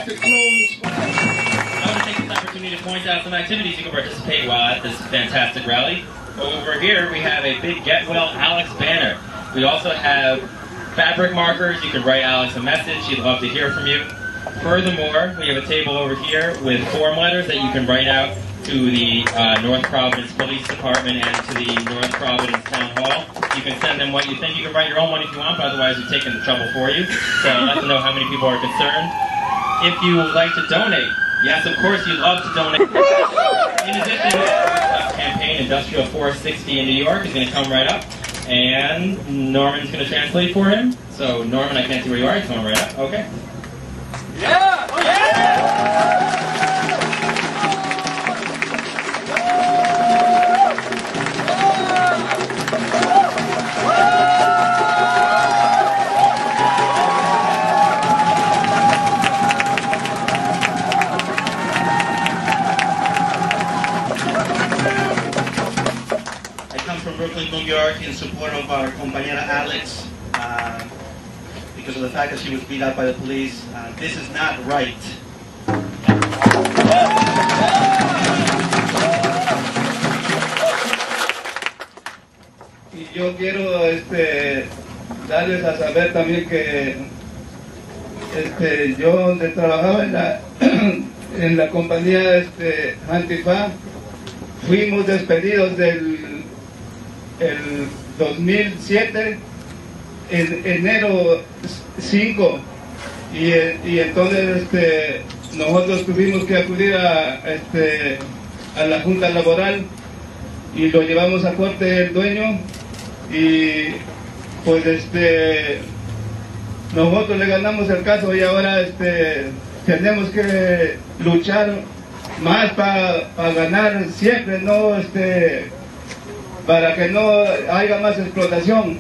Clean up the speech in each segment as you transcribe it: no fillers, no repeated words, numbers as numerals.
fantastic clothes. I want to take this opportunity to point out some activities you can participate while at this fantastic rally. Over here we have a big Get Well Alex banner. We also have fabric markers. You can write Alex a message. He'd love to hear from you. Furthermore, we have a table over here with form letters that you can write out to the North Providence Police Department and to the North Providence Town Hall. You can send them what you think. You can write your own one if you want, but otherwise we've taken the trouble for you. So let them know how many people are concerned. If you would like to donate, yes, of course, you'd love to donate. In addition, the campaign Industrial 460 in New York is going to come right up, and Norman's going to translate for him. So Norman, I can't see where you are. Come right up. Okay. Yeah! Oh, yeah! Brooklyn, New York, in support of our compañera Alex, because of the fact that she was beat up by the police. This is not right. Y yo quiero darles a saber también que yo donde trabajaba en la compañía Antifa, fuimos despedidos el 2007, en enero 5, y entonces nosotros tuvimos que acudir a la junta laboral y lo llevamos a corte el dueño, y pues nosotros le ganamos el caso, y ahora tenemos que luchar más para ganar siempre, no para que no haya más explotación.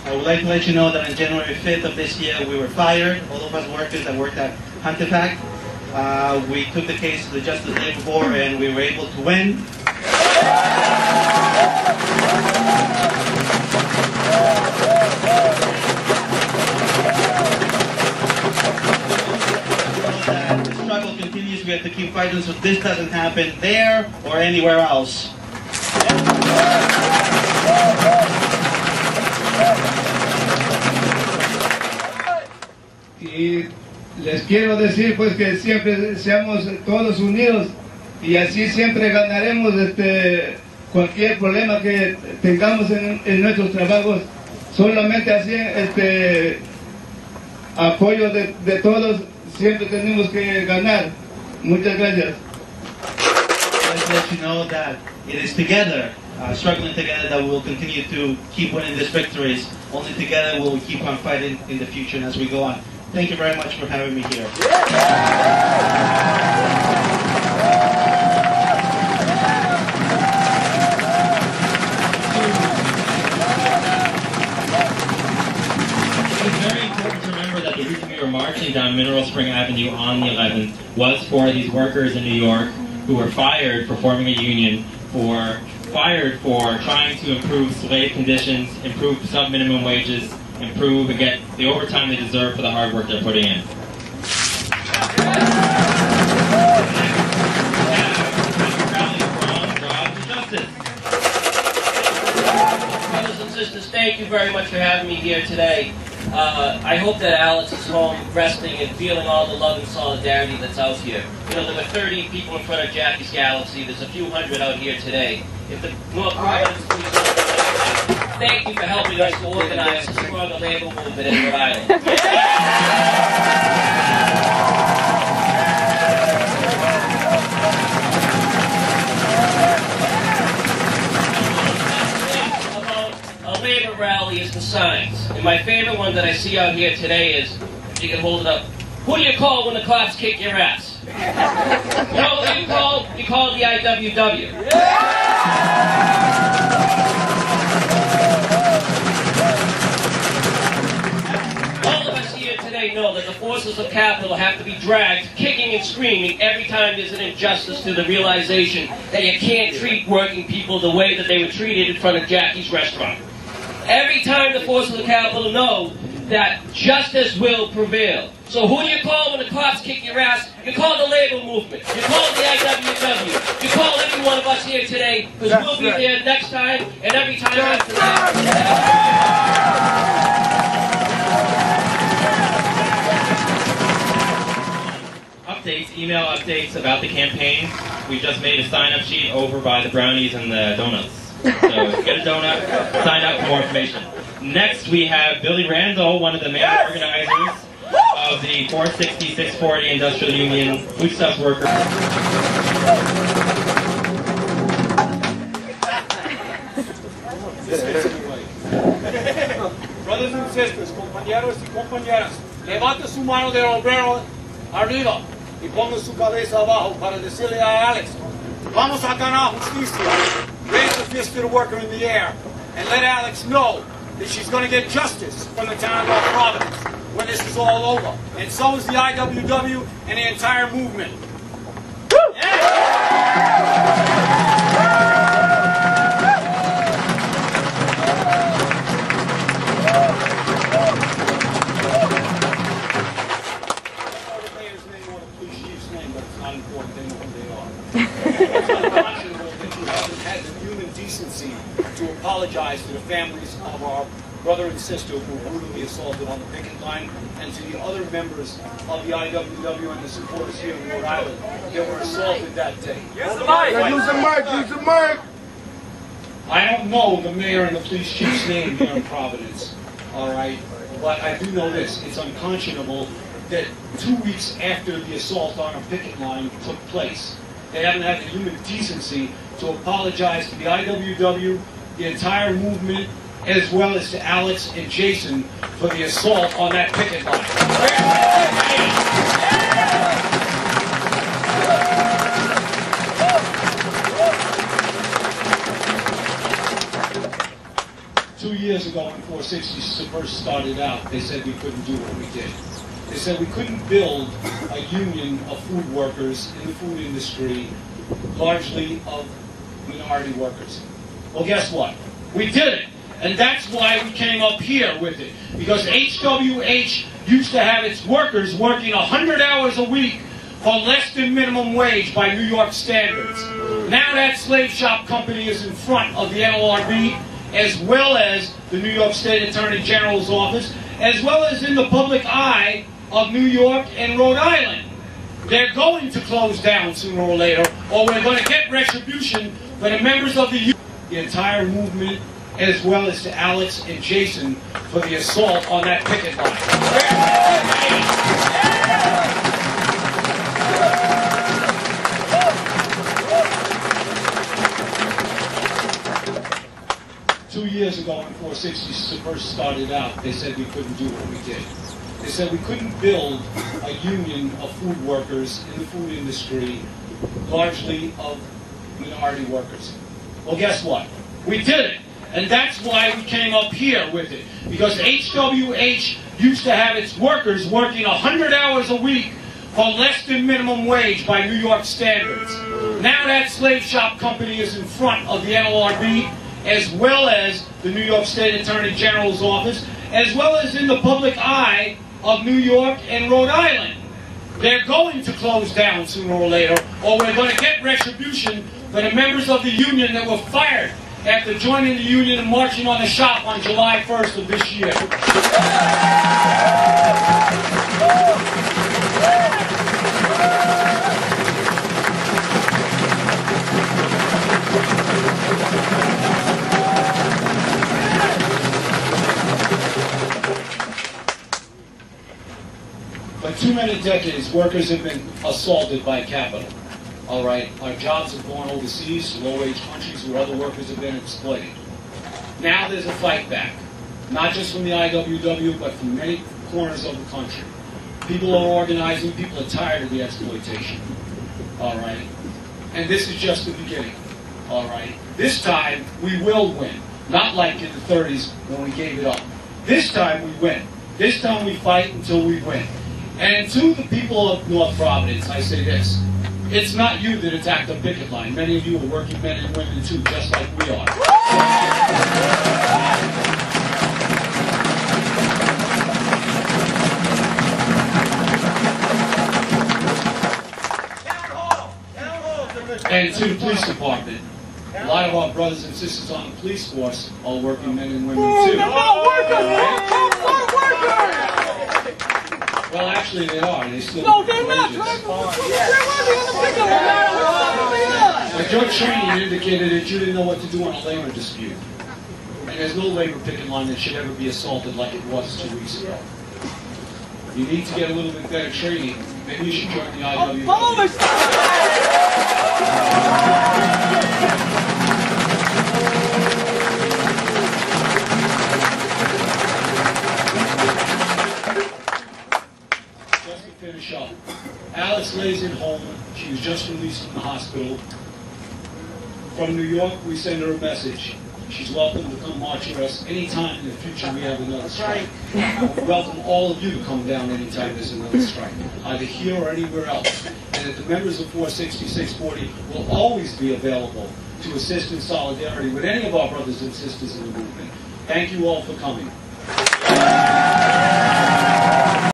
I would like to let you know that on January 5th of this year we were fired, all of us workers that worked at Huntifact. We took the case to the Justice Day before and we were able to win. The struggle continues, we have to keep fighting so this doesn't happen there or anywhere else. Y les quiero decir pues que siempre seamos todos unidos y así siempre ganaremos cualquier problema que tengamos en nuestros trabajos, solamente así apoyo de todos siempre tenemos que ganar. Muchas gracias. Let's let you know that it is together, struggling together, that we will continue to keep winning these victories. Only together will we keep on fighting in the future and as we go on. Thank you very much for having me here. It's very important to remember that the reason we were marching down Mineral Spring Avenue on the 11th was for these workers in New York who were fired for forming a union, fired for trying to improve slave conditions, improve sub-minimum wages, improve and get the overtime they deserve for the hard work they're putting in. Brothers and sisters, thank you very much for having me here today. I hope that Alex is home resting and feeling all the love and solidarity that's out here. You know, there were 30 people in front of Jackie's Galaxy. There's a few hundred out here today. If the North Providence Police, thank you for helping us to organize a stronger labor movement in Rhode Island. About a labor rally is the signs. And my favorite one that I see out here today is, you can hold it up, who do you call when the cops kick your ass? You know what you call? You call the IWW. All of us here today know that the forces of capital have to be dragged, kicking and screaming every time there's an injustice to the realization that you can't treat working people the way that they were treated in front of Jackie's restaurant. Every time the forces of capital know that justice will prevail. So who do you call when the cops kick your ass? You call the labor movement. You call the IWW. You call every one of us here today, because we'll be there next time and every time after that. Updates, email updates about the campaign. We just made a sign-up sheet over by the brownies and the donuts. So get a donut, sign up for more information. Next, we have Billy Randall, one of the main organizers of the 460-640 Industrial Union Foodstuffs Workers. Brothers and sisters, compañeros y compañeras, levante su mano de obrero arriba y ponga su cabeza abajo para decirle a Alex, vamos a ganar justicia. Raise the fist of the worker in the air and let Alex know that she's going to get justice from the town of Providence when this is all over. And so is the IWW and the entire movement. To apologize to the families of our brother and sister who were brutally assaulted on the picket line, and to the other members of the IWW and the supporters here in Rhode Island that were assaulted that day. Use the mic! Use the mic! Use the mic! I don't know the mayor and the police chief's name here in Providence, all right? But I do know this. It's unconscionable that 2 weeks after the assault on a picket line took place, they haven't had the human decency to apologize to the IWW, the entire movement, as well as to Alex and Jason for the assault on that picket line. 2 years ago when 460 first started out, they said we couldn't do what we did. They said we couldn't build a union of food workers in the food industry, largely of minority workers. Well, guess what? We did it. And that's why we came up here with it. Because HWH used to have its workers working 100 hours a week for less than minimum wage by New York standards. Now that slave shop company is in front of the NLRB, as well as the New York State Attorney General's office, as well as in the public eye of New York and Rhode Island. They're going to close down sooner or later, or we're going to get retribution for the members of the entire movement, as well as to Alex and Jason for the assault on that picket line. 2 years ago when 460 first started out, they said we couldn't do what we did. They said we couldn't build a union of food workers in the food industry, largely of minority workers. Well, guess what? We did it. And that's why we came up here with it. Because HWH used to have its workers working 100 hours a week for less than minimum wage by New York standards. Now that slave shop company is in front of the NLRB, as well as the New York State Attorney General's office, as well as in the public eye of New York and Rhode Island. They're going to close down sooner or later, or we're going to get retribution for the members of the union that were fired after joining the union and marching on the shop on July 1st of this year. For too many decades, workers have been assaulted by capital. All right, our jobs have gone overseas to low-wage countries where other workers have been exploited. Now there's a fight back, not just from the IWW, but from many corners of the country. People are organizing, people are tired of the exploitation. All right, and this is just the beginning. All right, this time we will win, not like in the 30s when we gave it up. This time we win. This time we fight until we win. And to the people of North Providence, I say this. It's not you that attacked the picket line. Many of you are working men and women too, just like we are. And to the police department. A lot of our brothers and sisters on the police force are working men and women too. They're not workers! They're workers! Well, actually they are. They still No, they're not! wages. They're working in the pickup line! But your training indicated that you didn't know what to do on a labor dispute. And there's no labor picket line that should ever be assaulted like it was 2 weeks ago. You need to get a little bit better training. Maybe you should join the IWW. Follow this! Just to finish up, Alice lays at home. She was just released from the hospital. From New York, we send her a message. She's welcome to come march with us anytime in the future we have another strike. We welcome all of you to come down anytime there's another strike, either here or anywhere else. And that the members of 46640 will always be available to assist in solidarity with any of our brothers and sisters in the movement. Thank you all for coming.